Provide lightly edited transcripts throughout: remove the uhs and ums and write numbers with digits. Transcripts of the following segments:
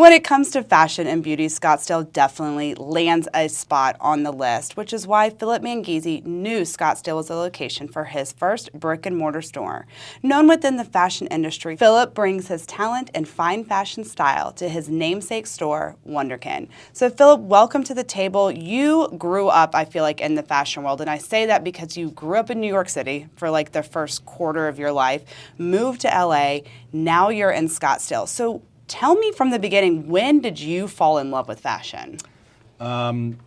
when it comes to fashion and beauty, Scottsdale definitely lands a spot on the list, which is why Philip Manghisi knew Scottsdale was a location for his first brick-and-mortar store. Known within the fashion industry, Philip brings his talent and fine fashion style to his namesake store, Wunderkind. So Philip, welcome to the table. You grew up, I feel like, in the fashion world, and I say that because you grew up in New York City for like the first quarter of your life, moved to LA, now you're in Scottsdale. So tell me from the beginning, when did you fall in love with fashion?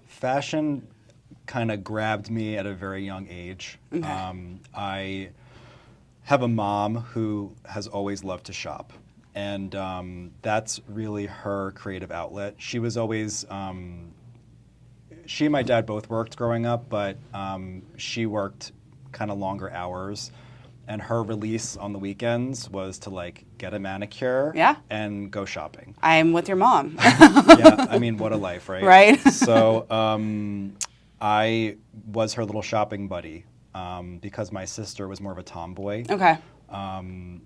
Fashion kind of grabbed me at a very young age. Okay. I have a mom who has always loved to shop, and that's really her creative outlet. She was always, she and my dad both worked growing up, but she worked kind of longer hours. And her release on the weekends was to like get a manicure and go shopping. I'm with your mom. Yeah, I mean, what a life, right? Right. So I was her little shopping buddy because my sister was more of a tomboy. Okay. And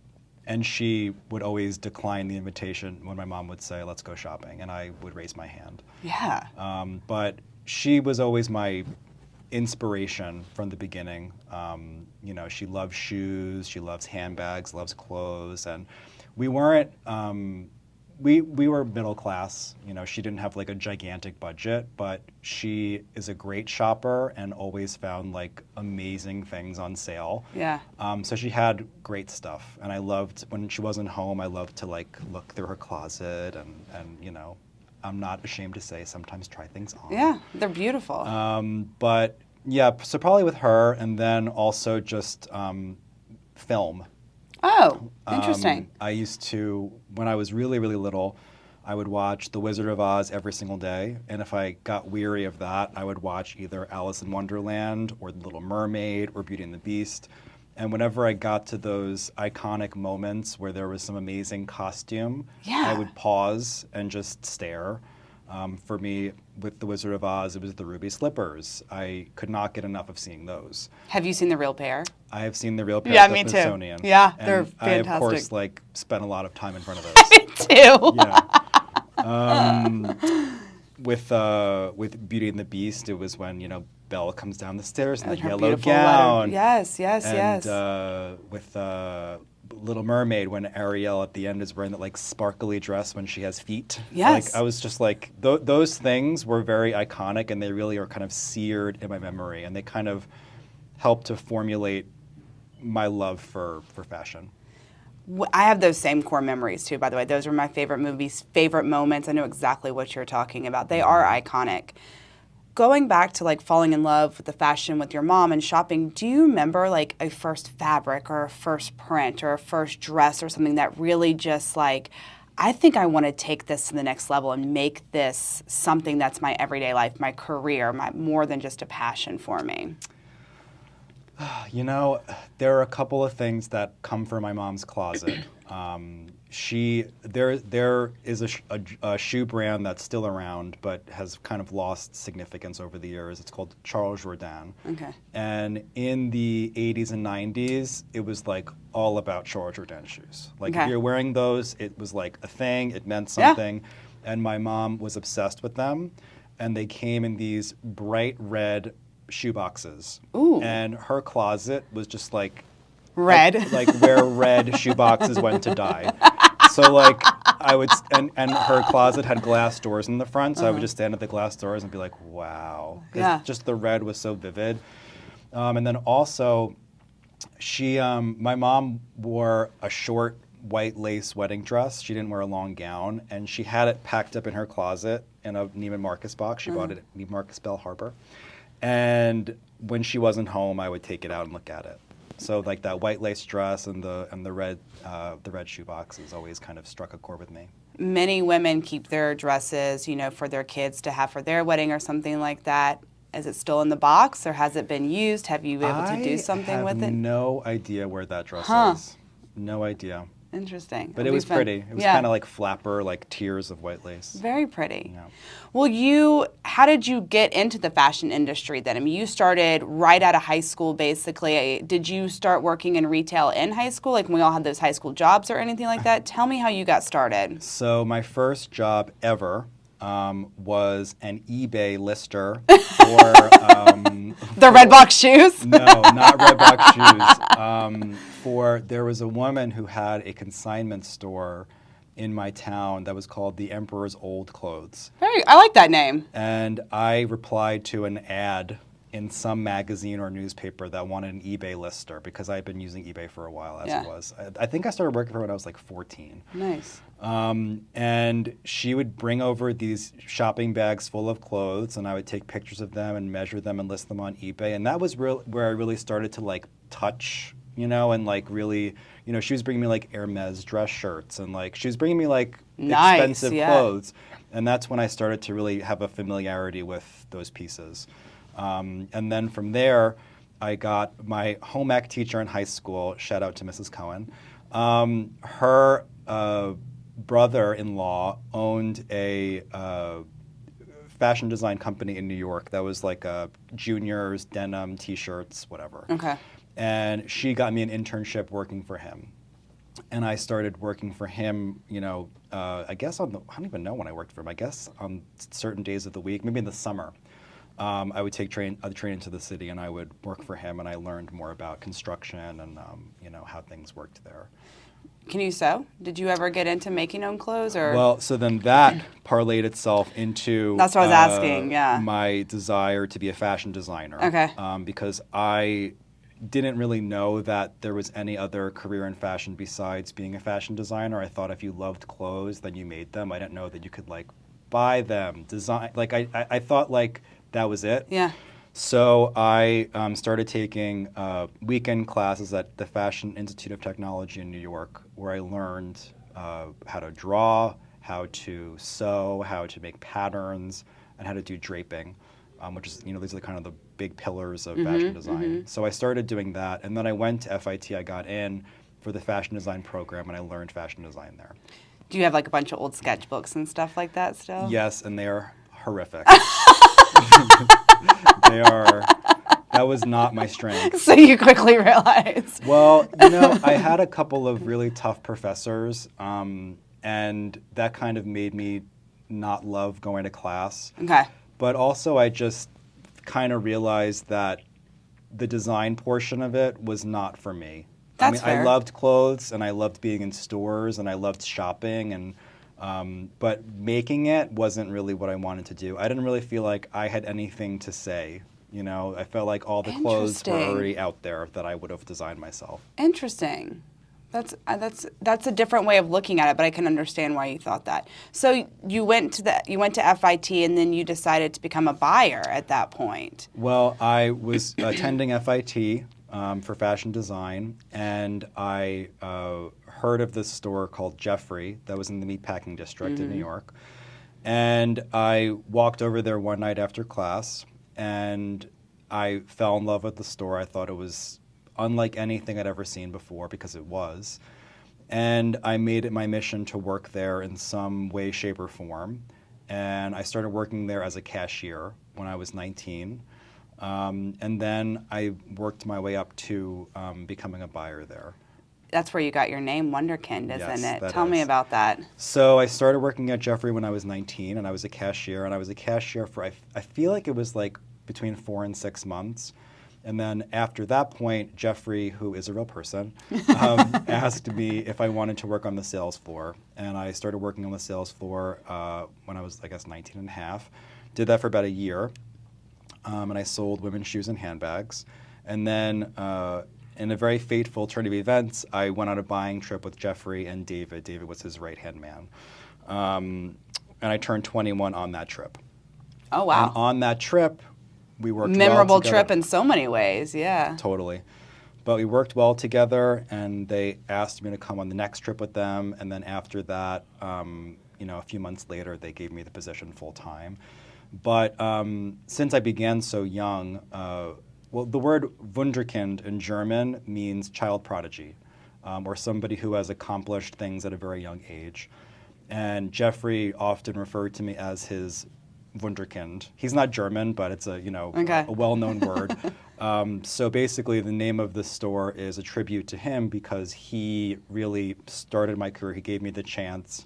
she would always decline the invitation when my mom would say, let's go shopping, and I would raise my hand. Yeah. But she was always my inspiration from the beginning. You know, she loves shoes, she loves handbags, loves clothes, and we weren't, we were middle class. You know, she didn't have like a gigantic budget, but she is a great shopper and always found like amazing things on sale. Yeah. So she had great stuff, and I loved, when she wasn't home, I loved to like look through her closet and you know, I'm not ashamed to say sometimes try things on. Yeah, they're beautiful. But yeah, so probably with her, and then also just film. Oh, interesting. I used to, when I was really, really little, I would watch The Wizard of Oz every single day, and if I got weary of that, I would watch either Alice in Wonderland or The Little Mermaid or Beauty and the Beast. And whenever I got to those iconic moments where there was some amazing costume, I would pause and just stare. For me, with The Wizard of Oz, it was the ruby slippers. I could not get enough of seeing those. Have you seen the real pair? I have seen the real pair Yeah, at the me too. Smithsonian. Yeah, and they're fantastic. I, of course, like spent a lot of time in front of those. Me too. Yeah. With Beauty and the Beast, it was when, you know, Belle comes down the stairs in the yellow gown. Yes, yes, and, yes. With Little Mermaid, when Ariel at the end is wearing that like sparkly dress when she has feet. Yes. Like, I was just like, those things were very iconic, and they really are kind of seared in my memory, and they kind of helped to formulate my love for fashion. I have those same core memories too, by the way. Those were my favorite movies, favorite moments. I know exactly what you're talking about. They are iconic. Going back to like falling in love with the fashion with your mom and shopping, do you remember like a first fabric or a first print or a first dress or something that really just like, I think I want to take this to the next level and make this something that's my everyday life, my career, more than just a passion for me? You know, there are a couple of things that come from my mom's closet. There is a shoe brand that's still around, but has kind of lost significance over the years. It's called Charles Jourdan. Okay. And in the 80s and 90s, it was like all about Charles Jourdan shoes. Like if you're wearing those, it was like a thing, it meant something. Yeah. And my mom was obsessed with them. And they came in these bright red shoe boxes. Ooh. And her closet was just like red, like where red shoe boxes went to die. So like I would, and her closet had glass doors in the front, so I would just stand at the glass doors and be like, wow. Just the red was so vivid. And then also, my mom wore a short white lace wedding dress. She didn't wear a long gown, and she had it packed up in her closet in a Neiman Marcus box. She bought it at Neiman Marcus Bell Harbor. And when she wasn't home, I would take it out and look at it. So like that white lace dress and the red shoe boxes always kind of struck a chord with me. Many women keep their dresses, you know, for their kids to have for their wedding or something like that. Is it still in the box, or has it been used? Have you been able to do something with it? I have no idea where that dress is. No idea. Interesting. But It'll it be was fun. pretty. It was Yeah. kind of like flapper, like tiers of white lace. Very pretty. Yeah. Well, how did you get into the fashion industry then? I mean, you started right out of high school, basically. Did you start working in retail in high school? Like when we all had those high school jobs or anything like that? Tell me how you got started. So my first job ever was an eBay lister for The red box shoes? no, not Redbox shoes. There was a woman who had a consignment store in my town that was called the Emperor's Old Clothes. I like that name. And I replied to an ad in some magazine or newspaper that wanted an eBay lister because I had been using eBay for a while as it was. I think I started working for her when I was like 14. Nice. And she would bring over these shopping bags full of clothes, and I would take pictures of them and measure them and list them on eBay. And that was where I really started to like touch, and like really, she was bringing me like Hermes dress shirts, and like she was bringing me like expensive clothes. And that's when I started to really have a familiarity with those pieces. And then from there, I got my home ec teacher in high school, shout out to Mrs. Cohen. Her brother-in-law owned a fashion design company in New York that was like juniors, denim, t-shirts, whatever. Okay. And she got me an internship working for him. And I started working for him, I guess I don't even know when I worked for him. I guess on certain days of the week, maybe in the summer. I would take the train into the city, and I would work for him, and I learned more about construction and how things worked there. Can you sew? Did you ever get into making own clothes? Or? Well, so then that parlayed itself into That's what I was asking, yeah. my desire to be a fashion designer. Okay. Because I didn't really know that there was any other career in fashion besides being a fashion designer. I thought if you loved clothes, then you made them. I didn't know that you could like buy them, design. Like I thought like that was it. Yeah. So I started taking weekend classes at the Fashion Institute of Technology in New York, where I learned how to draw, how to sew, how to make patterns, and how to do draping, which is, these are kind of the big pillars of fashion design. So I started doing that, and then I went to FIT. I got in for the fashion design program, and I learned fashion design there. Do you have like a bunch of old sketchbooks and stuff like that still? Yes, and they are horrific. That was not my strength. So you quickly realized. Well, I had a couple of really tough professors, and that kind of made me not love going to class. Okay. But also I just kind of realized that the design portion of it was not for me. That's fair. I loved clothes, and I loved being in stores, and I loved shopping, and but making it wasn't really what I wanted to do. I didn't really feel like I had anything to say. I felt like all the clothes were already out there that I would have designed myself. Interesting. That's a different way of looking at it, but I can understand why you thought that. So you went to FIT, and then you decided to become a buyer at that point. Well, I was attending FIT for fashion design, and I heard of this store called Jeffrey that was in the Meatpacking District in New York. And I walked over there one night after class, and I fell in love with the store. I thought it was unlike anything I'd ever seen before, because it was. And I made it my mission to work there in some way, shape, or form. And I started working there as a cashier when I was 19. And then I worked my way up to becoming a buyer there. That's where you got your name, Wunderkind, isn't it? That Tell me about that. So I started working at Jeffrey when I was 19, and I was a cashier. And I was a cashier for, I feel like it was like between 4 and 6 months. And then after that point, Jeffrey, who is a real person, asked me if I wanted to work on the sales floor. And I started working on the sales floor when I was, I guess, 19 and a half. Did that for about a year. And I sold women's shoes and handbags. And then in a very fateful turn of events, I went on a buying trip with Jeffrey and David. David was his right-hand man. And I turned 21 on that trip. Oh, wow. And on that trip, we worked Memorable well together. trip in so many ways, yeah. Totally. But we worked well together, and they asked me to come on the next trip with them. And then after that, a few months later, they gave me the position full-time. But since I began so young, the word Wunderkind in German means child prodigy. or somebody who has accomplished things at a very young age. And Jeffrey often referred to me as his Wunderkind. He's not German, but it's a a well-known word. So basically, the name of the store is a tribute to him because he really started my career. He gave me the chance.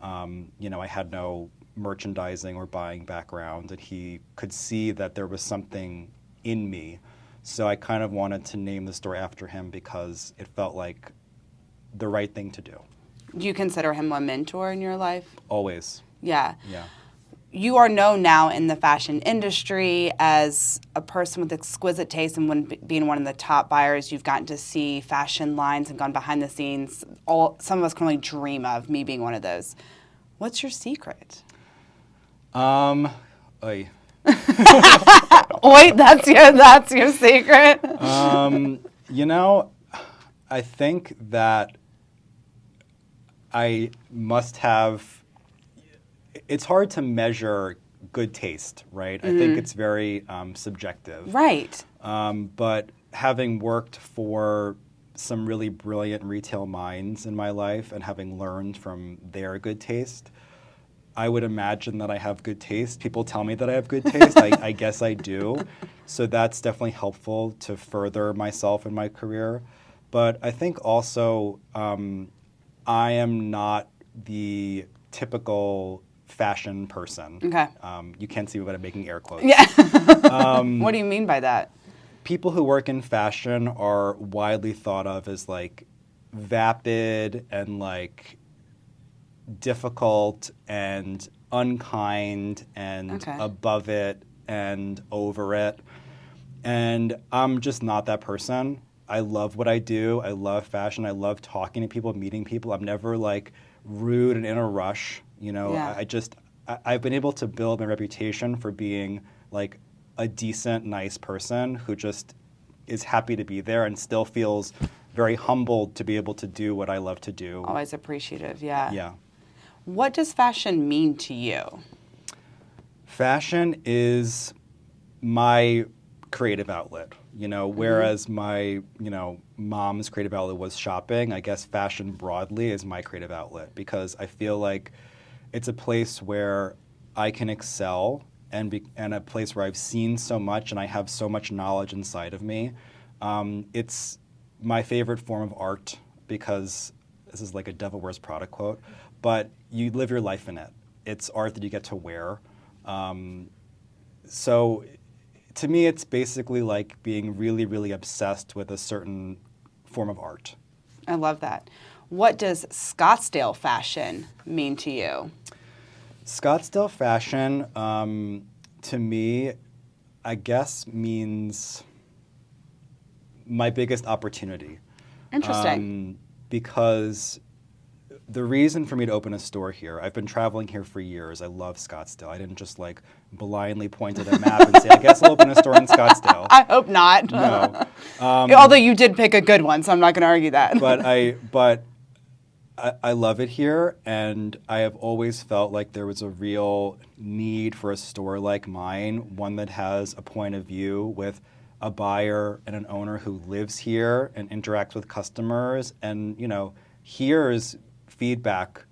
I had no merchandising or buying background, and he could see that there was something in me. So I kind of wanted to name the store after him because it felt like the right thing to do. Do you consider him a mentor in your life? Always. Yeah. Yeah. You are known now in the fashion industry as a person with exquisite taste, and when being one of the top buyers, you've gotten to see fashion lines and gone behind the scenes. Some of us can only dream of, me being one of those. What's your secret? Oy. Wait, that's your secret? I think that I must have, it's hard to measure good taste, right? I think it's very subjective. Right. But having worked for some really brilliant retail minds in my life and having learned from their good taste, I would imagine that I have good taste. People tell me that I have good taste. I guess I do. So that's definitely helpful to further myself in my career. But I think also I am not the typical fashion person. Okay. You can't see me, but I'm making air quotes. Yeah. What do you mean by that? People who work in fashion are widely thought of as like vapid and like difficult and unkind and above it and over it. And I'm just not that person. I love what I do. I love fashion. I love talking to people, meeting people. I'm never like rude and in a rush. I've been able to build my reputation for being like a decent, nice person who just is happy to be there and still feels very humbled to be able to do what I love to do. Always appreciative, yeah. Yeah. What does fashion mean to you? Fashion is my creative outlet. Whereas my, mom's creative outlet was shopping, I guess fashion broadly is my creative outlet because I feel like it's a place where I can excel and a place where I've seen so much and I have so much knowledge inside of me. It's my favorite form of art because this is like a Devil Wears Prada quote, but you live your life in it. It's art that you get to wear. So to me, it's basically like being really, really obsessed with a certain form of art. I love that. What does Scottsdale fashion mean to you? Scottsdale fashion, to me, I guess means my biggest opportunity. Interesting. Because the reason for me to open a store here, I've been traveling here for years. I love Scottsdale. I didn't just like blindly point at a map and say, I guess I'll open a store in Scottsdale. I hope not. No. Although you did pick a good one, so I'm not going to argue that. But I love it here, and I have always felt like there was a real need for a store like mine, one that has a point of view with a buyer and an owner who lives here and interacts with customers and, hears feedback,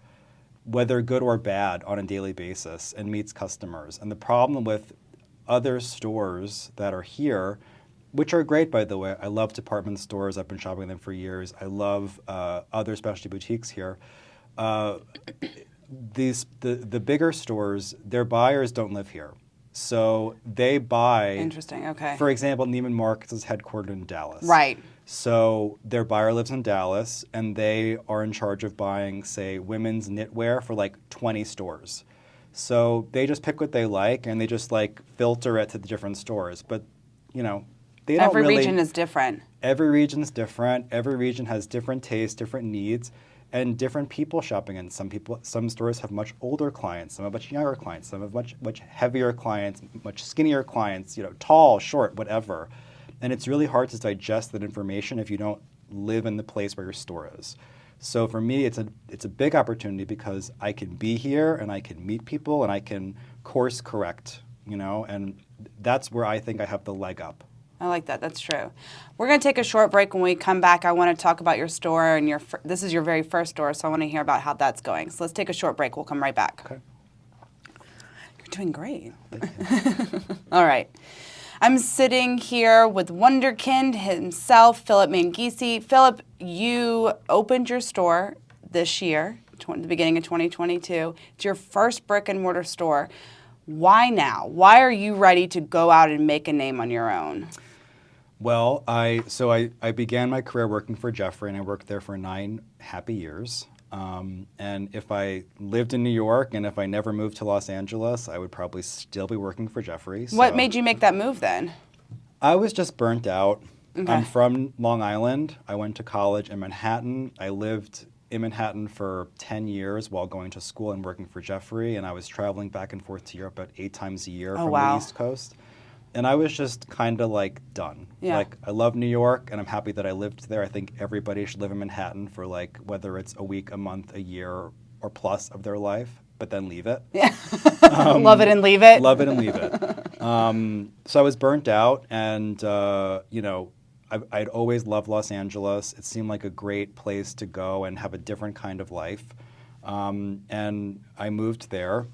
whether good or bad, on a daily basis and meets customers. And the problem with other stores that are here, which are great, by the way. I love department stores. I've been shopping them for years. I love other specialty boutiques here. The bigger stores, their buyers don't live here. So they buy. Interesting, okay. For example, Neiman Marcus is headquartered in Dallas. Right. So their buyer lives in Dallas, and they are in charge of buying, say, women's knitwear for like 20 stores. So they just pick what they like, and they just like filter it to the different stores. But, they don't really. Every region is different. Every region is different. Every region has different tastes, different needs, and different people shopping in. Some stores have much older clients, some have much younger clients, some have much heavier clients, much skinnier clients, tall, short, whatever. And it's really hard to digest that information if you don't live in the place where your store is. So for me, it's a big opportunity because I can be here and I can meet people and I can course correct, and that's where I think I have the leg up I like that. That's true. We're going to take a short break. When we come back, I want to talk about your store, and this is your very first store, so I want to hear about how that's going. So let's take a short break. We'll come right back. Okay. You're doing great. All right. I'm sitting here with Wunderkind himself, Philip Manghisi. Philip, you opened your store this year, the beginning of 2022. It's your first brick and mortar store. Why now? Why are you ready to go out and make a name on your own? Well, I began my career working for Jeffrey, and I worked there for 9 happy years. And if I lived in New York and if I never moved to Los Angeles, I would probably still be working for Jeffrey. What made you make that move then? I was just burnt out. Okay. I'm from Long Island. I went to college in Manhattan. I lived in Manhattan for 10 years while going to school and working for Jeffrey, and I was traveling back and forth to Europe about 8 times a year from the East Coast. And I was just kind of like done. Yeah. Like, I love New York, and I'm happy that I lived there. I think everybody should live in Manhattan for, like, whether it's a week, a month, a year, or plus of their life, but then leave it. Yeah. Love it and leave it. Love it and leave it. So I was burnt out, and, you know, I'd always loved Los Angeles. It seemed like a great place to go and have a different kind of life. And I moved there.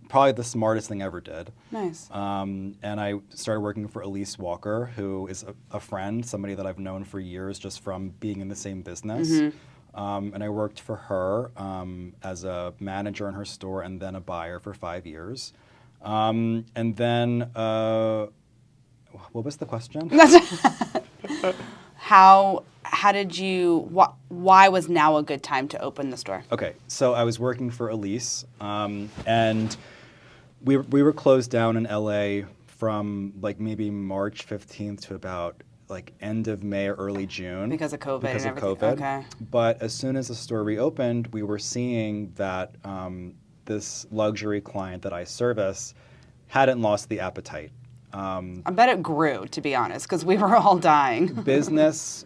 Probably the smartest thing I ever did. Nice. And I started working for Elise Walker, who is a friend, somebody that I've known for years just from being in the same business. Mm-hmm. And I worked for her as a manager in her store and then a buyer for 5 years. And then, what was the question? How did you, why was now a good time to open the store? Okay, so I was working for Elise, and we were closed down in LA from like maybe March 15th to about like end of May or early June. Because of COVID Because and of everything. COVID. Okay. But as soon as the store reopened, we were seeing that this luxury client that I service hadn't lost the appetite. I bet it grew, to be honest, because we were all dying. Business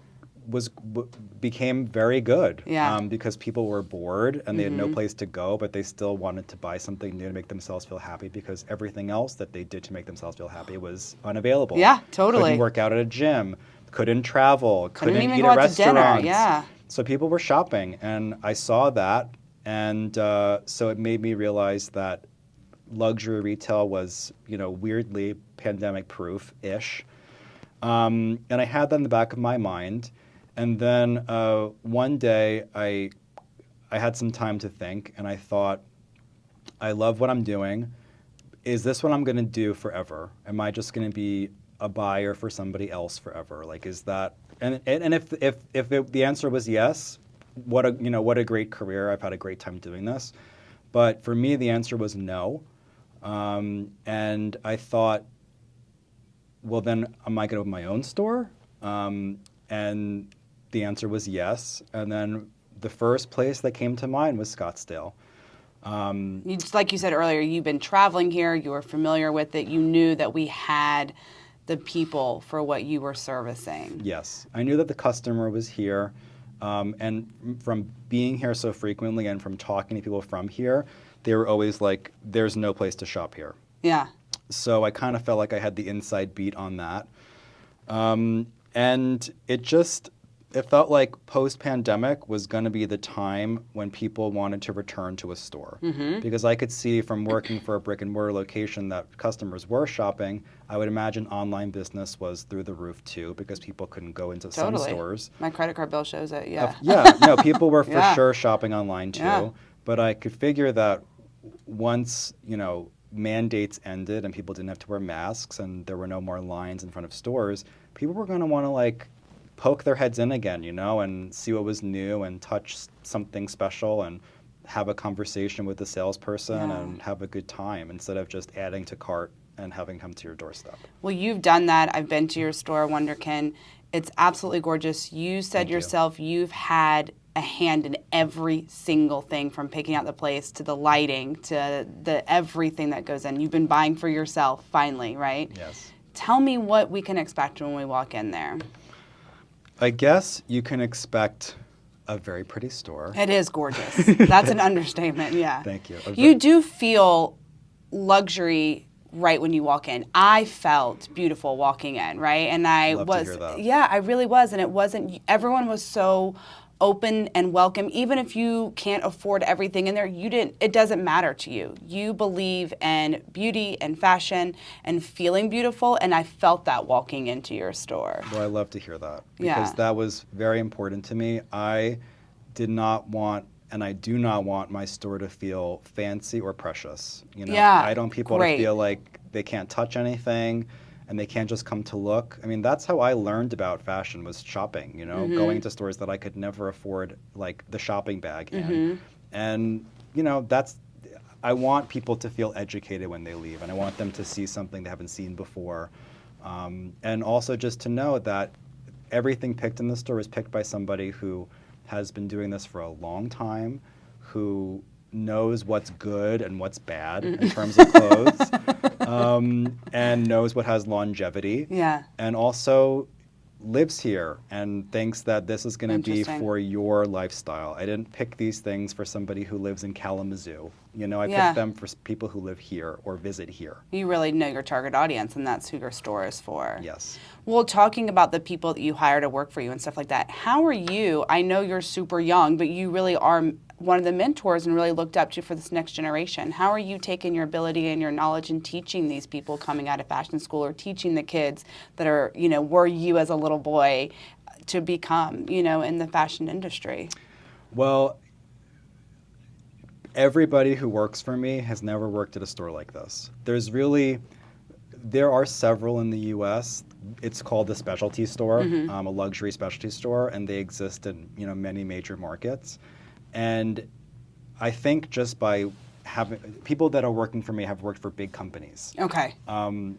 became very good. Yeah. Because people were bored and they had no place to go, but they still wanted to buy something new to make themselves feel happy because everything else that they did to make themselves feel happy was unavailable. Yeah, totally. Couldn't work out at a gym, couldn't travel, couldn't even eat go at out to dinner. restaurants. Yeah. So people were shopping, and I saw that, and so it made me realize that luxury retail was, you know, weirdly pandemic-proof-ish. And I had that in the back of my mind. And then one day I had some time to think, and I thought, I love what I'm doing. Is this what I'm going to do forever? Am I just going to be a buyer for somebody else forever? Like, is that? And if the answer was yes, what a great career. I've had a great time doing this. But for me, the answer was no. And I thought, well, then am I going to open my own store? And the answer was yes. And then the first place that came to mind was Scottsdale. Like you said earlier, you've been traveling here. You were familiar with it. You knew that we had the people for what you were servicing. Yes. I knew that the customer was here. And from being here so frequently and from talking to people from here, they were always like, there's no place to shop here. Yeah. So I kind of felt like I had the inside beat on that. And it felt like post-pandemic was going to be the time when people wanted to return to a store. Mm-hmm. Because I could see from working for a brick and mortar location that customers were shopping. I would imagine online business was through the roof too, because people couldn't go into some stores. My credit card bill shows it, yeah. No, people were for sure shopping online too. Yeah. But I could figure that once, you know, mandates ended and people didn't have to wear masks and there were no more lines in front of stores, people were going to want to like poke their heads in again, you know, and see what was new and touch something special and have a conversation with the salesperson and have a good time instead of just adding to cart and having come to your doorstep. Well, you've done that. I've been to your store, Wunderkind. It's absolutely gorgeous. You said you've had a hand in every single thing, from picking out the place to the lighting to the everything that goes in. You've been buying for yourself finally, right? Yes. Tell me what we can expect when we walk in there. I guess you can expect a very pretty store. It is gorgeous. That's an understatement, yeah. Thank you. You do feel luxury right when you walk in. I felt beautiful walking in, right? And I Love to hear that. yeah, I really was. And it wasn't, everyone was so open and welcome. Even if you can't afford everything in there, it doesn't matter to you. You believe in beauty and fashion and feeling beautiful, and I felt that walking into your store. Well, I love to hear that, because that was very important to me. I did not want, and I do not want, my store to feel fancy or precious. You know, I don't want people to feel like they can't touch anything and they can't just come to look. I mean, that's how I learned about fashion, was shopping, you know, going into stores that I could never afford, like the shopping bag in. And, you know, I want people to feel educated when they leave, and I want them to see something they haven't seen before. And also just to know that everything picked in the store is picked by somebody who has been doing this for a long time, who knows what's good and what's bad in terms of clothes, and knows what has longevity, and also lives here and thinks that this is going to be for your lifestyle. I didn't pick these things for somebody who lives in Kalamazoo. You know, I picked them for people who live here or visit here. You really know your target audience, and that's who your store is for. Yes. Well, talking about the people that you hire to work for you and stuff like that, how are you, I know you're super young, but you really are one of the mentors and really looked up to for this next generation. How are you taking your ability and your knowledge and teaching these people coming out of fashion school, or teaching the kids that are, you know, were you as a little boy to become, you know, in the fashion industry? Well, everybody who works for me has never worked at a store like this. There are several in the U.S. It's called a specialty store, a luxury specialty store, and they exist in, you know, many major markets. And I think just by having people that are working for me have worked for big companies. Okay.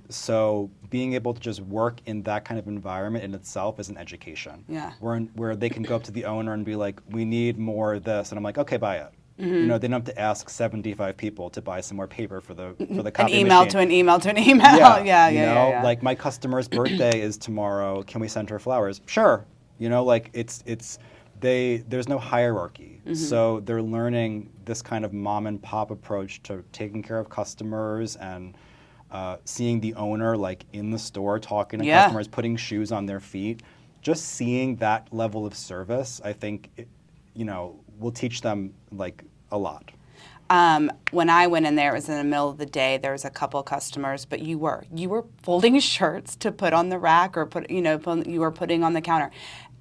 So being able to just work in that kind of environment in itself is an education. Yeah. Where they can go up to the owner and be like, we need more of this, and I'm like, okay, buy it. You know, they don't have to ask 75 people to buy some more paper for the copy machine. An email to an email to an email. Yeah. Like, my customer's birthday is tomorrow. Can we send her flowers? Sure. You know, like there's no hierarchy. So they're learning this kind of mom and pop approach to taking care of customers, and seeing the owner like in the store, talking to customers, putting shoes on their feet. Just seeing that level of service, I think, you know, will teach them like a lot. When I went in there, it was in the middle of the day. There was a couple customers, but you were folding shirts to put on the rack, or you were putting on the counter.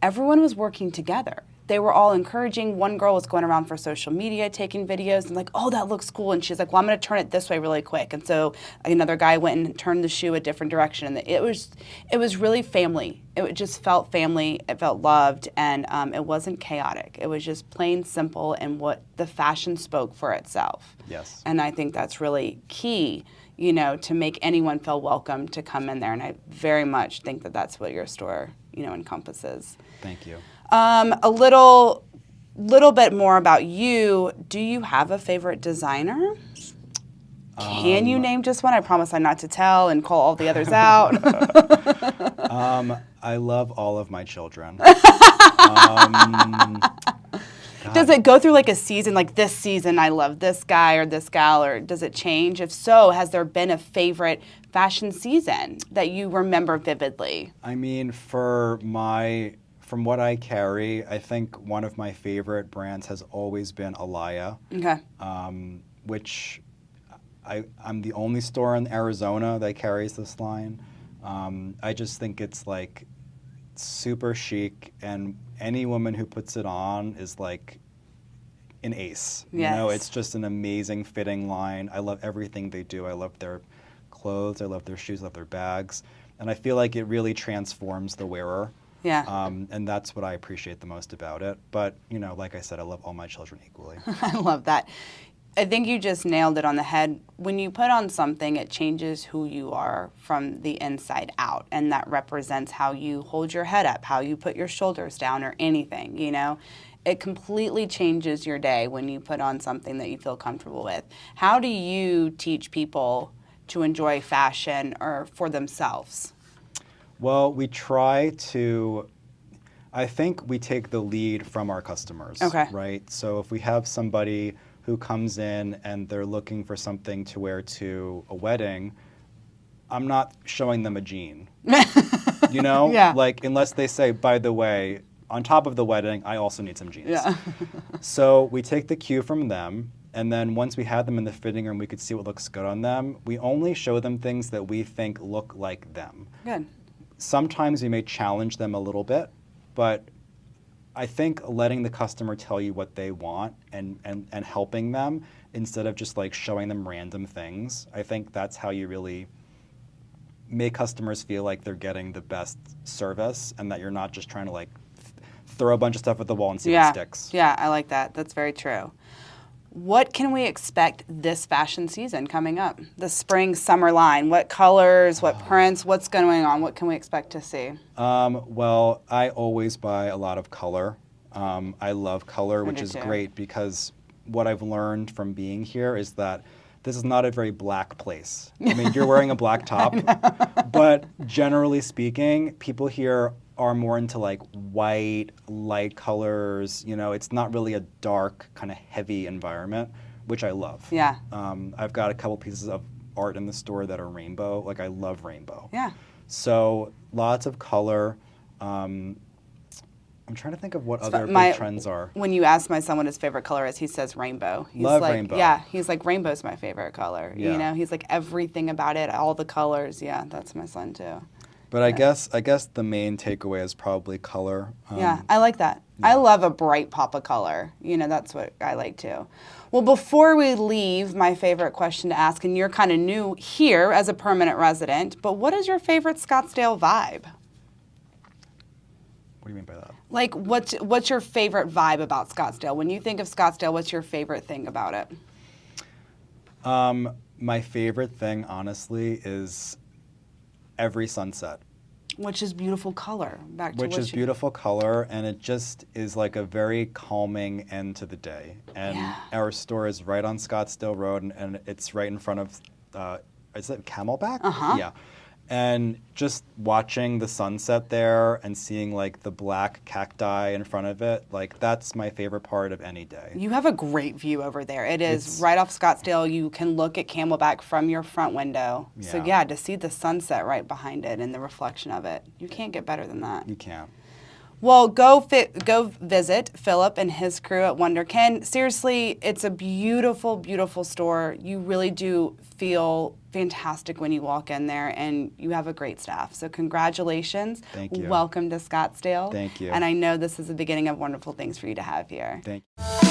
Everyone was working together. They were all encouraging. One girl was going around for social media, taking videos, and like, oh, that looks cool. And she's like, well, I'm going to turn it this way really quick. And so another guy went and turned the shoe a different direction. And it was really family. It just felt family. It felt loved, and it wasn't chaotic. It was just plain simple, and what the fashion spoke for itself. Yes. And I think that's really key, you know, to make anyone feel welcome to come in there. And I very much think that that's what your store, you know, encompasses. Thank you. A little bit more about you. Do you have a favorite designer? Can you name just one? I promise I'm not to tell and call all the others out. I love all of my children. Does it go through like a season, like this season I love this guy or this gal, or does it change? If so, has there been a favorite fashion season that you remember vividly? I mean, from what I carry, I think one of my favorite brands has always been Alaya. Okay. Which I'm the only store in Arizona that carries this line. I just think it's like super chic, and any woman who puts it on is like an ace. Yes. You know, it's just an amazing fitting line. I love everything they do. I love their clothes, I love their shoes, I love their bags, and I feel like it really transforms the wearer. Yeah. And that's what I appreciate the most about it. But, you know, like I said, I love all my children equally. I love that. I think you just nailed it on the head. When you put on something, it changes who you are from the inside out, and that represents how you hold your head up, how you put your shoulders down, or anything, you know. It completely changes your day when you put on something that you feel comfortable with. How do you teach people to enjoy fashion or for themselves? Well, we try to, I think we take the lead from our customers, right? So if we have somebody who comes in and they're looking for something to wear to a wedding, I'm not showing them a jean. You know? Yeah. Like, unless they say, by the way, on top of the wedding, I also need some jeans. Yeah. So we take the cue from them, and then once we had them in the fitting room, we could see what looks good on them. We only show them things that we think look like them. Good. Sometimes we may challenge them a little bit, but I think letting the customer tell you what they want and helping them instead of just like showing them random things, I think that's how you really make customers feel like they're getting the best service and that you're not just trying to like throw a bunch of stuff at the wall and see what sticks. Yeah, I like that. That's very true. What can we expect this fashion season coming up? The spring, summer line. What colors, what prints, what's going on? What can we expect to see? Well, I always buy a lot of color. I love color, which is great because what I've learned from being here is that this is not a very black place. I mean, you're wearing a black top, but generally speaking, people here are more into like white, light colors. You know, it's not really a dark, kind of heavy environment, which I love. Yeah. I've got a couple pieces of art in the store that are rainbow. Like, I love rainbow. Yeah. So lots of color. I'm trying to think of what other big trends are. When you ask my son what his favorite color is, he says rainbow. He's love like, rainbow. Yeah, he's like, rainbow's my favorite color. Yeah. You know, he's like, everything about it, all the colors. Yeah, that's my son too. But I guess the main takeaway is probably color. Yeah, I like that. Yeah. I love a bright pop of color. You know, that's what I like too. Well, before we leave, my favorite question to ask, and you're kind of new here as a permanent resident, but what is your favorite Scottsdale vibe? What do you mean by that? Like, what's your favorite vibe about Scottsdale? When you think of Scottsdale, what's your favorite thing about it? My favorite thing, honestly, is every sunset. Which is beautiful color. Which is beautiful color, and it just is like a very calming end to the day. And our store is right on Scottsdale Road, and it's right in front of, is it Camelback? Uh-huh. Yeah. And just watching the sunset there and seeing like the black cacti in front of it, like that's my favorite part of any day. You have a great view over there. It's right off Scottsdale. You can look at Camelback from your front window. Yeah. So yeah, to see the sunset right behind it and the reflection of it, you can't get better than that. You can't. Well, go visit Philip and his crew at Wunderkind. Seriously, it's a beautiful, beautiful store. You really do feel fantastic when you walk in there, and you have a great staff. So congratulations. Thank you. Welcome to Scottsdale. Thank you. And I know this is the beginning of wonderful things for you to have here. Thank you.